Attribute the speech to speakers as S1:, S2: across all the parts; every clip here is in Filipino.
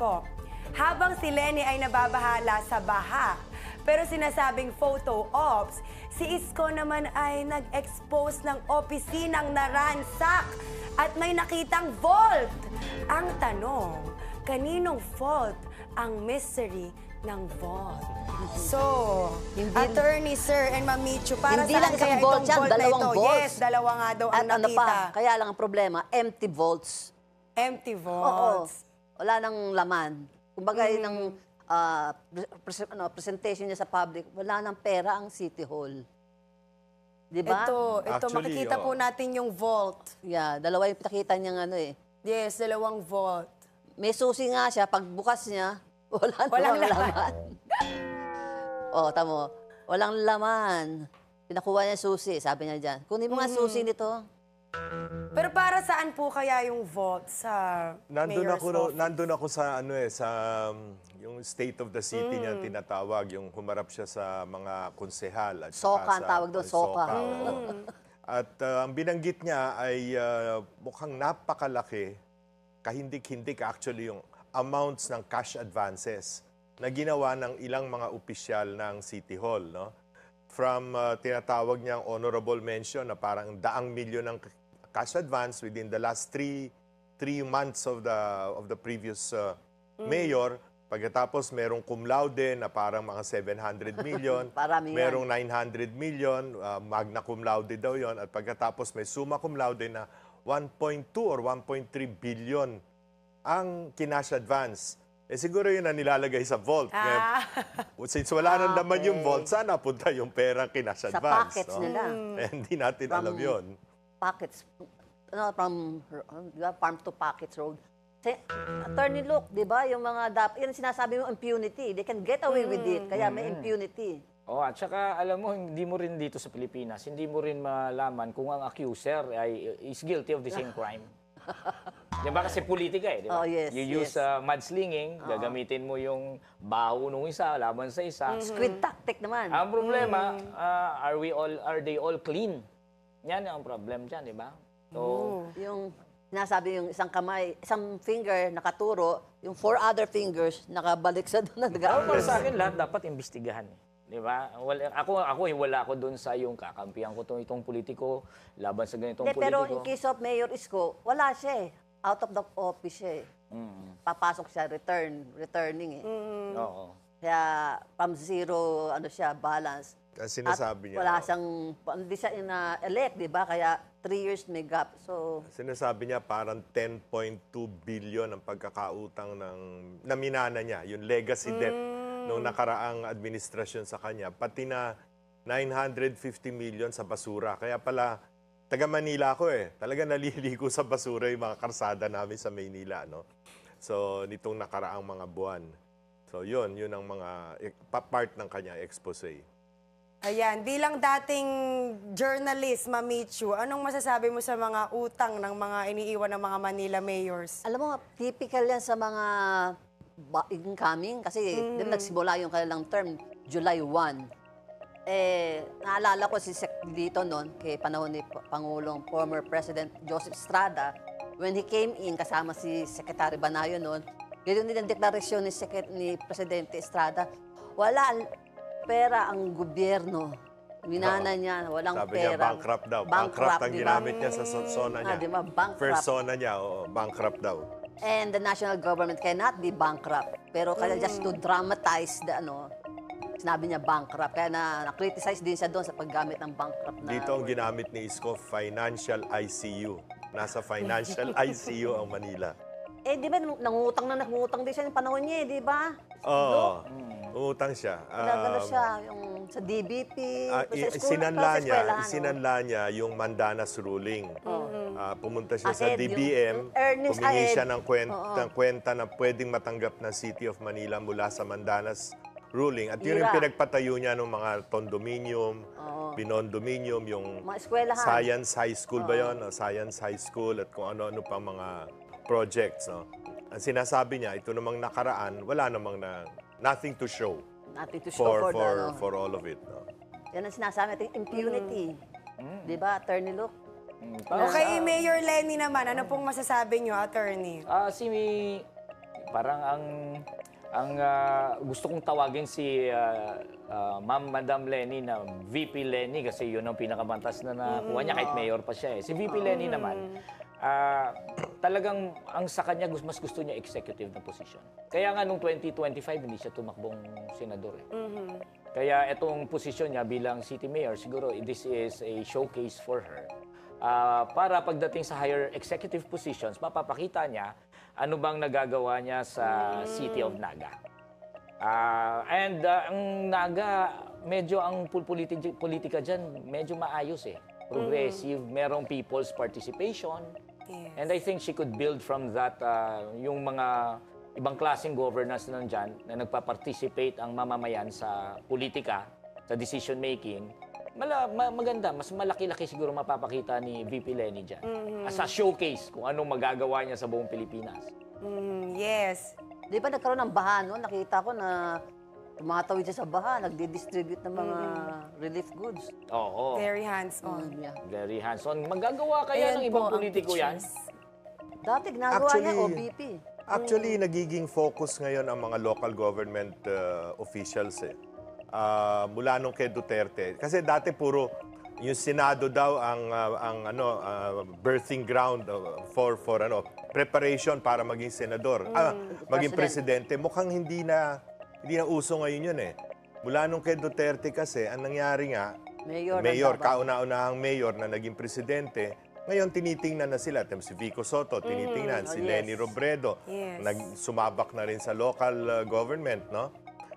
S1: Isko. Habang si Leni ay nababahala sa baha, pero sinasabing photo ops, si Isko naman ay nag-expose ng opisinang naransak at may nakitang vault. Ang tanong, kaninong fault ang mystery ng vault? So, Attorney Sir and Ma'am Michu, para
S2: Hindi lang
S1: saan kaya
S2: isang vault
S1: itong
S2: yan,
S1: vault na
S2: dalawang
S1: ito?
S2: vaults.
S1: Yes, dalawa nga daw ang
S2: At ano
S1: nakita.
S2: pa, kaya lang ang problema, empty vaults.
S1: Empty
S2: Oo,
S1: vaults.
S2: wala nang laman. Kumbaga yun ang presentation niya sa public, wala nang pera ang City Hall. Di ba?
S1: Ito
S3: Actually,
S1: makikita po natin yung vault.
S2: Yeah, dalawa yung pinakita niyang ano eh.
S1: Yes, dalawang vault.
S2: May susi nga siya, pagbukas niya,
S1: Walang
S2: walang laman. Oh, tamo. Walang laman. Pinakuha niya susi, sabi niya dyan. Kunin mo nga susi nito.
S1: Pero para saan po kaya yung vault sa Mayor's Office?
S3: Nandun ako sa ano sa yung State of the City niya tinatawag, yung humarap siya sa mga konsehal at
S2: Soka ang tawag doon, soka.
S3: oo. At ang binanggit niya ay mukhang napakalaki, kahindik-hindik actually yung amounts ng cash advances na ginawa ng ilang mga opisyal ng City Hall, no? From tinatawag niyang honorable mention na parang 100 milyon ng cash advance within the last three months of the previous mayor. Pagkatapos merong cum laude na parang mga 700 million, merong 900 million, magna cum laude daw yon, at pagkatapos may summa cum laude na 1.2 or 1.3 billion ang kinash advance. Eh siguro yun na nilalagay sa vault. Since wala nang naman yung vault, sana punta yung perang kinash
S2: Sa
S3: advance.
S2: pockets nila.
S3: Eh, hindi natin alam yun.
S2: Pockets, from farm to pockets road. Attorney, look, di ba, yung mga yan sinasabi mo impunity. They can get away with it, kaya may impunity.
S4: Oh, at saka alam mo, hindi mo rin dito sa Pilipinas, hindi mo rin malaman kung ang accuser is guilty of the same crime. Di ba? Kasi politika eh, di ba?
S2: Oh, yes,
S4: you use mudslinging, gagamitin mo yung baho nung isa, laban sa isa.
S2: Squid tactic naman.
S4: Ang problema, are they all clean? Yan ang problem dyan, di ba? So,
S2: Yung nasabi yung isang kamay, isang finger nakaturo, yung 4 other fingers nakabalik sa doon.
S4: para sa akin, lahat dapat imbestigahan. Di ba? Wala ako doon sa yung kakampihan ko itong politiko, laban sa ganitong politiko.
S2: Pero in case of Mayor Isko, wala siya eh. Out of the office siya eh. Papasok siya, returning eh.
S4: Oo.
S2: Kaya from zero, balance.
S3: Kasi sinasabi niya.
S2: Wala siyang, hindi siya elect, di ba? Kaya 3 years may gap. So,
S3: Sinasabi niya parang 10.2 billion ang pagkakautang na minana niya, yung legacy debt nung nakaraang administrasyon sa kanya, pati na 950 million sa basura. Kaya pala, taga Manila ako eh. Talaga naliligo sa basura yung mga karsada namin sa Maynila, no? So, nitong nakaraang mga buwan. So, yun ang mga part ng kanya expose.
S1: Ayan, bilang dating journalist, Ma'am Michu, anong masasabi mo sa mga utang ng mga iniiwan ng mga Manila mayors?
S2: alam mo, typical yan sa mga incoming. Kasi nagsimula yung kanilang term, July 1. Naalala ko si Sec dito noon, kay panahon ni Pangulong former President Joseph Estrada, when he came in, kasama si Secretary Banayo noon, ganyan din ang deklarasyon ni Presidente Estrada, wala pera ang gobyerno. Minana niya, walang
S3: Sabi
S2: pera.
S3: niya, bankrupt daw. Bankrupt ang ginamit niya sa zona niya.
S2: Diba? Bankrupt.
S3: First zona niya, bankrupt daw.
S2: And the national government cannot be bankrupt. Pero kaya just to dramatize sinabi niya bankrupt. Kaya na-criticize din siya doon sa paggamit ng bankrupt na
S3: Dito ang ginamit ni Isko, financial ICU. Nasa financial ICU ang Manila.
S2: di ba, nangutang din siya yung panahon niya, di ba?
S3: Oo. Umutang siya.
S2: Nagano siya, yung sa DBP, sa school,
S3: Isinanla niya yung Mandanas ruling. Pumunta siya sa
S2: Ahead,
S3: DBM,
S2: yung earnings
S3: humingi
S2: ahead.
S3: siya ng kwenta na pwedeng matanggap ng City of Manila mula sa Mandanas ruling. At yun yung pinagpatayo niya ng mga condominium, binondominium, yung
S2: mga eskwelahan.
S3: Science High School ba yun? Science High School at kung ano-ano pang mga projects. No? Ang sinasabi niya, ito namang nakaraan, wala namang nothing to show.
S2: Nothing to show
S3: for all of it. No?
S2: Yan ang sinasabi natin, impunity. Di ba, Attorney Luke?
S1: Okay, Mayor Leni naman, ano pong masasabi niyo, Attorney?
S4: Parang gusto kong tawagin si Madam Lenny na VP Lenny kasi yun ang pinakabantas na nakuha niya kahit mayor pa siya eh. Si VP Lenny naman, talagang ang sa kanya mas gusto niya executive na position. Kaya nga nung 2025 hindi siya tumakbong senador eh. Kaya itong posisyon niya bilang city mayor, siguro this is a showcase for her. Para pagdating sa higher executive positions, mapapakita niya ano bang nagagawa niya sa City of Naga. Ang Naga, medyo ang politika dyan, medyo maayos eh. Progressive, merong people's participation.
S1: Yes.
S4: And I think she could build from that yung mga ibang klaseng governance na nandyan na nagpa-participate ang mamamayan sa politika, sa decision making. Maganda, mas malaki-laki siguro mapapakita ni VP Lenny dyan. As a showcase kung anong magagawa niya sa buong Pilipinas.
S1: Yes.
S2: Di ba nagkaroon ng baha, no? Nakita ko na tumatawid siya sa baha, nagdi-distribute ng mga relief goods.
S4: Oo.
S1: Very hands-on.
S2: Yeah.
S4: Very hands-on. Magagawa kaya ng ibang
S1: po ang
S4: politiko yan?
S1: pictures.
S2: Dati ginagawa niya, OBP.
S3: Actually, nagiging focus ngayon ang mga local government officials eh. Mula nung kay Duterte. Kasi dati puro yung Senado daw ang birthing ground for preparation para maging senador, maging presidente. Mukhang hindi na uso ngayon yun eh. Mula nung kay Duterte kasi ang nangyari nga, mayor kauna-unahang mayor na naging presidente. Ngayon tinitingnan na sila, si Vico Soto tinitingnan, si Leni Robredo, sumabak na rin sa local government, no?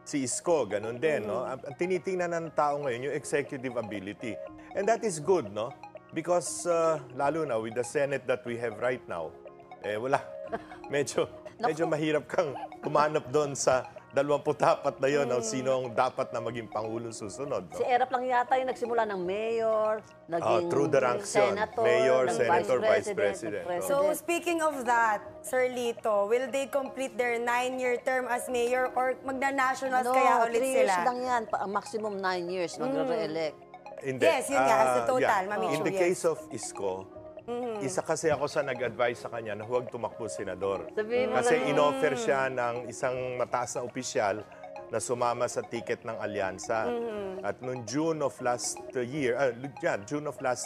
S3: Si Isko, ganun din, no? Ang tinitingnan ng tao ngayon, yung executive ability. And that is good, no? Because, lalo na with the Senate that we have right now, wala. Medyo mahirap kang kumanap doon sa 24 na yun, sino ang dapat na maging Pangulong susunod. No?
S2: Si Erap lang yata yung nagsimula ng mayor, naging
S3: through the ranks yun.
S2: senator,
S3: Mayor,
S2: ng
S3: senator, vice president.
S1: So, speaking of that, Sir Lito, will they complete their 9-year term as mayor or magna-nationals kaya ulit
S2: 3 years
S1: sila?
S2: lang yan, maximum 9 years, magre-re-elect.
S3: Hindi.
S1: Yes, yun nga, as the total,
S3: In the case of Isko, isa kasi ako sa nag-advise sa kanya na huwag tumakbo senador.
S2: Sabihin mo
S3: Kasi
S2: lang,
S3: in-offer siya ng isang mataas na opisyal na sumama sa ticket ng alyansa. At noong June of last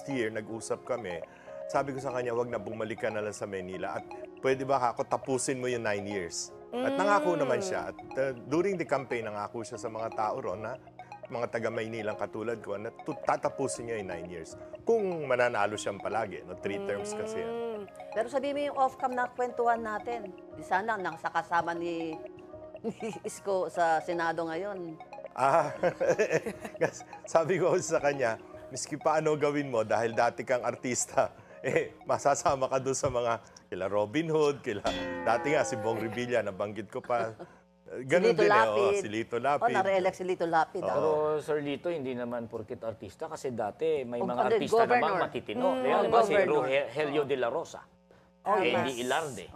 S3: year, nag-usap kami. Sabi ko sa kanya, huwag na bumalik ka na lang sa Manila. At pwede ba ako tapusin mo yung 9 years? At nangako naman siya. At during the campaign, nangako siya sa mga tao ron na mga taga-Maynilang katulad ko na tatapusin niya yung 9 years. Kung mananalo siyang palagi, 3 terms kasi yan.
S2: Pero sabihin mo yung off-cam na kwentuhan natin. Di sana nakasama ni Isko sa Senado ngayon.
S3: Sabi ko sa kanya, miski paano gawin mo dahil dati kang artista, masasama ka doon sa mga kila Robin Hood, dati nga si Bong Revilla, nabanggit ko pa. Ganun din si Lito Lapid.
S2: Na-re-elect si Lito Lapid.
S4: Pero Sir Lito, hindi naman porket artista kasi dati may mga
S2: Ano,
S4: artista
S2: governor.
S4: namang matitino. Kaya ba si
S2: Governor.
S4: Helio de la Rosa, Eddie Ilarde,